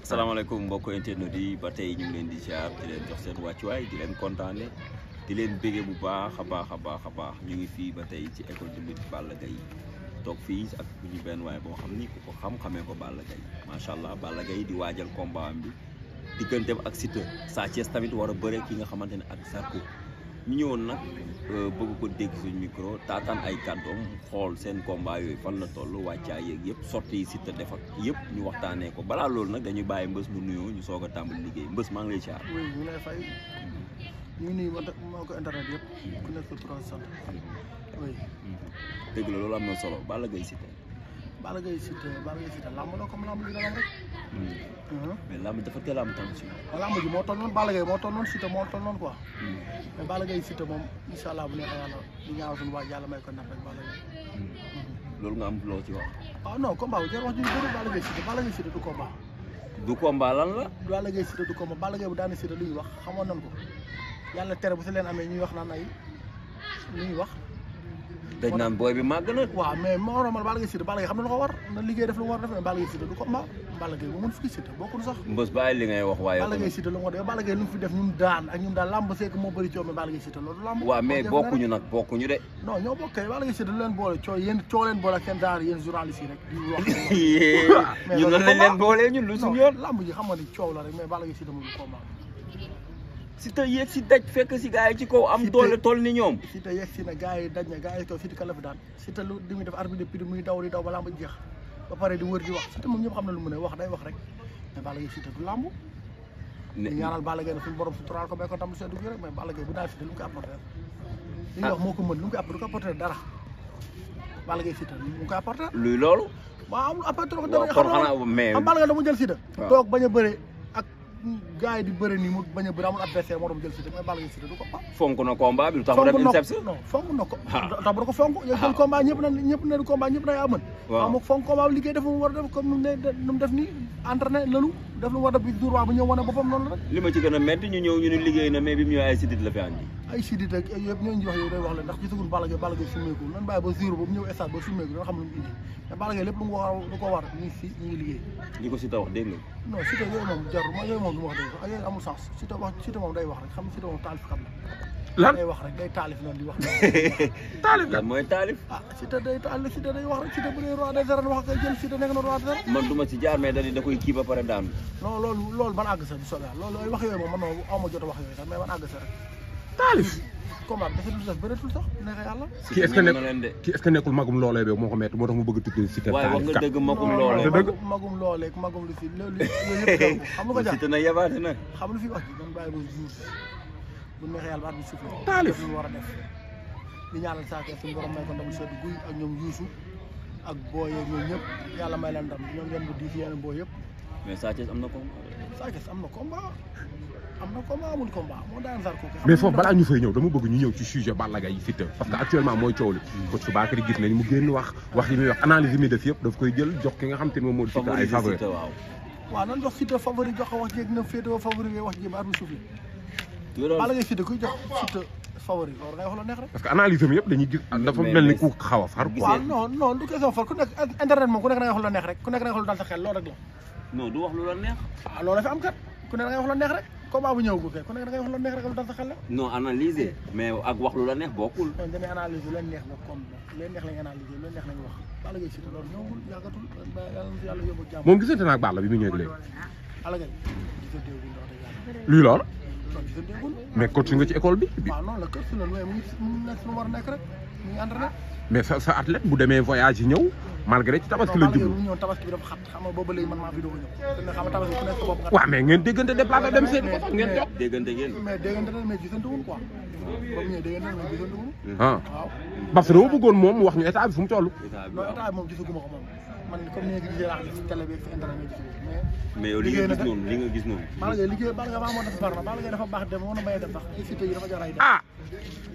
asalaamaaleykum mbokk internet yi ba tey ñu ngi leen di ziar di leen jox seen wàccuwaay di leen kontaane di leen bége bu baax a baax ñu ngi fii ba tey ci école de lutte Balla Gaye toog fii ak ñu benn waay boo xam ni ku ko xam-xamee ko Balla Gaye macha allah Balla Gaye di waajal combat am bi digganteem ak Siteu Sa Thiès tamit war a bëre ki nga xamante ne ak Zarko ñu ñëwoon nag bëgg ko dégg suñu micro taataan ay kàddoom xool seen combat yooyu fan la toll wàccaay yeeg yëpp sorti yi Siteu def ak yëpp ñu waxtaanee ko balaa loolu nag dañuy bàyyi mbës mu nuyoo ñu soog a tàmbali liggéey mbës maa ngi lay ziar. oui ñu lay fay ñu nuyu moo ko internet yëpp ku nekk trop sant oui. dëgg la loolu am na solo Balla Gaye Siteu. Balla Gaye Siteu lamb la comme lamb ji da rek. mais lamb dafa teel a am tension. lamb ji moo toll noonu Balla Gaye moo toll noonu Siteu moo toll noonu quoi. mais Balla Gaye Siteu moom incha allah bu neexee yàlla di ñaaw suñu waaj yàlla may ko ndam rek Balla Gaye. loolu nga am loo ci wax. ah non combat bi jar wax ji ñu bëri Balla Gaye Siteu du combat. du combat lan la. Balla Gaye Siteu du combat Balla Gaye bu daane Siteu lu ñuy wax xamoon nañ ko yàlla tere bu si leen amee ñuy wax naan ay lu ñuy wax. dañ naan booy bi màgg na. waaw mais moo normal Balla Gaye Siteu Balla Gaye xam na lu ko war na liggéey def lu mu war def mais Balla Gaye Siteu du combat Balla Gaye bu mën fukki Siteu bokkul sax. mbës bàyyi li ngay wax waaye. Balla Gaye Siteu lu mu war def Balla Gaye lu mu fi def ñun daan ak ñun daal lamb seek moo bëri coow mais Balla Gaye Siteu loolu lamb. waaw mais bokkuñu nag bokkuñu de. non ñoo bokkee Balla Gaye Siteu du leen boole coow yéen coow leen boole ak seen genre yéen journalistes yi rek di wax. ñun lan lañ leen boolee ñun lu suñu yoon. lamb ji xam nga ni coow la rek mais Balla Gaye Siteu moom du combat. Siteu yéeg si daj fekk si gars yi ci kaw am doole toll ni ñoom. Siteu yegg si na gars yi daj na gars yi kaw Siteu kan la fi daan Siteu lu di muy def arbitre de muy daw di daw ba lamb jeex ba pare di wër di wax Siteu moom ñëpp xam na lu mu ne wax day wax rek mais Balla Gaye Siteu du lamb. ñu ñaanal Balla Gaye ne suñu borom su tural ko may ko tam lu seddu gi rek mais Balla Gaye bu daan Siteu lu mu koy apporter li ñu wax moo ko mën lu mu koy apporter du ko apporter dara Balla Gaye Siteu lu mu koy apporter luy loolu. waaw amul apporter waaw kon xanaa mais am Balla Gaye dama jël Siteu toog bañ a bëre ak gars yi di bëre nii mu bañ a bëre amul adversaire moo doon jël Siteu mais Balla Gaye Siteu du ko pas fonk na combat bi lu tax mu dem INSEPS. non fonk na ko tax bu da ko fonk jël combat ñëpp ne du combat ñëpp na yaa mën waaw moo fonk combat bi liggéey def mu war a def comme nu mu def nii entraîné lalu def lu mu war a def bi jour waa bu ñëw wane boppam noonu la rek li ma ci gën a métti ñu ñëw ñu ne liggéey na mais bi mu ñëw ay sidit la fi andi ay sidit ak yëpp ñooñu wax yow day wax la ndax gisagul Balla Gaye summeeku nan bàyyi ba jour boobu ñëw stade ba summeeku danga xam lu mu indi mais Balla Gaye lépp lu mu war lu ko war ñu ngi fi ñu ngi liggéey li ko Siteu wax dégg nga non Siteu yooyu moom jarul ma yooyu moom du ma wax dégg sax yooyu amul sens Siteu moom day wax rek xam nga Siteu moom taalif xam la lan day wax rek day taalif noonu di wax taalif lan mooy taalif ah Siteu day taalif Siteu day wax rek Siteu bu dee roi des arènes wax ak jël Siteu nekk na roi des arènes man du ma ci jaar mais da koy kii ba pare daanu non loolu man àgg sa bu soobee loolu ay wax yooyu moom man aw ma jot a wax yooyu sax mais man àgg sa rek taalif combat dafa dul def bëreetul sax neexee yàlla kii est-ce que nekkul magum loolee bi moo ko metti moo tax mu bëgg tudd Siteu waaye wax nga dëgg magum loolee magum loolee magum lu fi loolu yëpp xam nga ko jaar Siteu na yabaate na xam lu fi wax ji man bàyyi ba jour bu neexee yàlla baat bi suuf taalif lu war a def di ñaanal Sa Thiès suñu borom may ko ndam seddu guy ak ñoom Youssou ak booy yeeg ñoom ñëpp yàlla may leen ndam ñoom ngeen bu diis yeneen booy yëpp mais Sa Thiès am na combat Sa Thiès am na combat amul combat moo daan Zarko mais foofu balaa ñu fay ñëw dama bëgg ñu ñëw ci sujet Balla Gaye Siteu parce que actuellement mooy coow li coach su Bakary gis nañ mu génn wax yi muy wax analyse yi muy def yëpp daf koy jël jox ki nga xam te ne moom moo di Siteu ay favori waaw nan jox Siteu favori jox wax jéeg na féetewoo favori ngay wax jéem arbi suuf Balla Gaye Siteu kuy jox Siteu favori loolu ngay wax la neex rek parce que analyse yi yëpp dañuy gis dafa mel ni ku xaw a far waaw non du question far ku nekk internet moom ku nekk da ngay wax la neex rek ku nekk da ngay wax lu dal sa xel loolu rek la non du wax lu la neex waaw loolu la fi am kat ku nekk da ngay wax la neex rek combat bu ñëwagul kay ku nekk da ngay wax la neex rek lu dal sa xel la non analyser mais ak wax lu la neex bokkul non dañuy analyse lu leen neex la comme leen neex lañ analyser lu leen neex lañ wax Balla Gaye Siteu loolu ñëwagul yàggatul yàlla yóbbu jàmm moom gisante na ak Balla bi mu ñëwee léegi Balla Gaye gisanteegul wax dëgg yàlla luy loolu non gisanteegul mais coach nga ci école bi waaw noonu la kër si loolu mu ngi nekk lu war a nekk rek mu ngi entraîné mais sa athlète bu demee voyage yi ñëw malgré ci tabaski la jublu ñëw tabaski bi dafa xat xam nga boobu léegi man maa fi doog a ñëw xam nga tabaski ku nekk sa bopp waaw mais ngeen déggante déplacé dem seen ko ngeen jox déggante ngeen mais déggante na mais gisante wuñ quoi boobu ñëwee déggante na mais gisante wuñ ah waaw parce que dama bëggoon moom mu wax ñu état bi fu mu toll non état bi moom gisaguma ko moom man comme ni nga gisee laa gis télé bi ak internet bi mais yow li nga gis noonu li nga gis noonu Balla Gaye liggéey Balla Gaye moo def bar na Balla Gaye dafa baax dem woon a bay dem sax Siteu yi dafa jar ay dem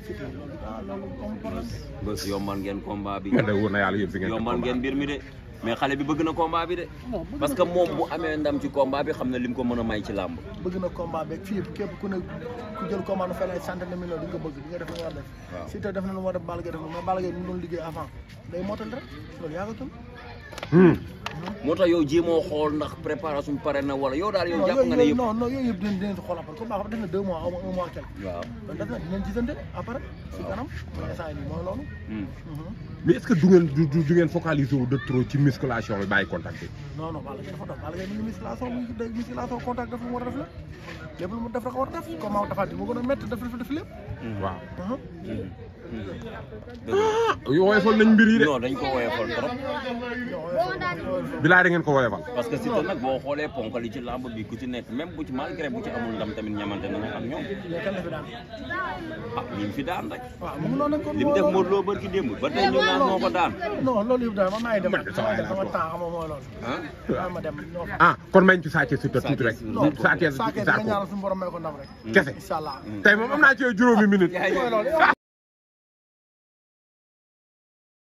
Siteu loolu amul problème bés yombal ngeen combat bi man de wóor na yàlla yéen fi ngeen yombal ngeen mbir mi de mais xale bi bëgg na combat bi de parce que moom bu amee ndam ci combat bi xam na lim ko mën a may ci làmb bëgg na combat beeg fii képp ku ne ku jël combat nu fay ay centaine de millions di nga bëgg di nga def lu mu war a def Siteu def na lu mu war a def Balla Gaye def na mais Balla Gaye mu doon liggéey avant day motal rek loolu yàggatul moo tax yow jéemoo xool ndax préparation pare na wala yow daal yow jàpp nga ne yëpp non yooyu yëpp dinañ si xool après comme baax def na 2 mois ou 1 mois quelque waaw kon def na dinañ gisante après si kanam mais saa yi nii mooy loolu mais est-ce que du ngeen focaliser wu de trop ci musculation bi bàyyi contact bi. non Balla Gaye dafa doon Balla Gaye mi ngi musculation contact def lu mu war a def lépp lu mu def rek war a def comme maa dafa di mu gën a métti def lépp waaw woyofal nañ mbir yi de. non dañ ko woyofal trop bilaay da ngeen ko woyofal. parce que Siteu nag boo xoolee ponkal yi ci làmb bi ku ci nekk même bu ci malgré bu ci amul ndam tamit ñamante na ak ñoom ñi fi daan rek waaw mu ngi noonu kon li mu def Modou Lo barki démb ba tey ñu naan moo ko daan non loolu yëpp daal man maa ngi dem sama temps xam mooy loolu ma dem kon mañ ci Sa Thiès Siteu tuuti rek Sa Thiès nga ñaanal suñu borom may ko ndam rek kese incha allah tey moom am naa ci juróomi minute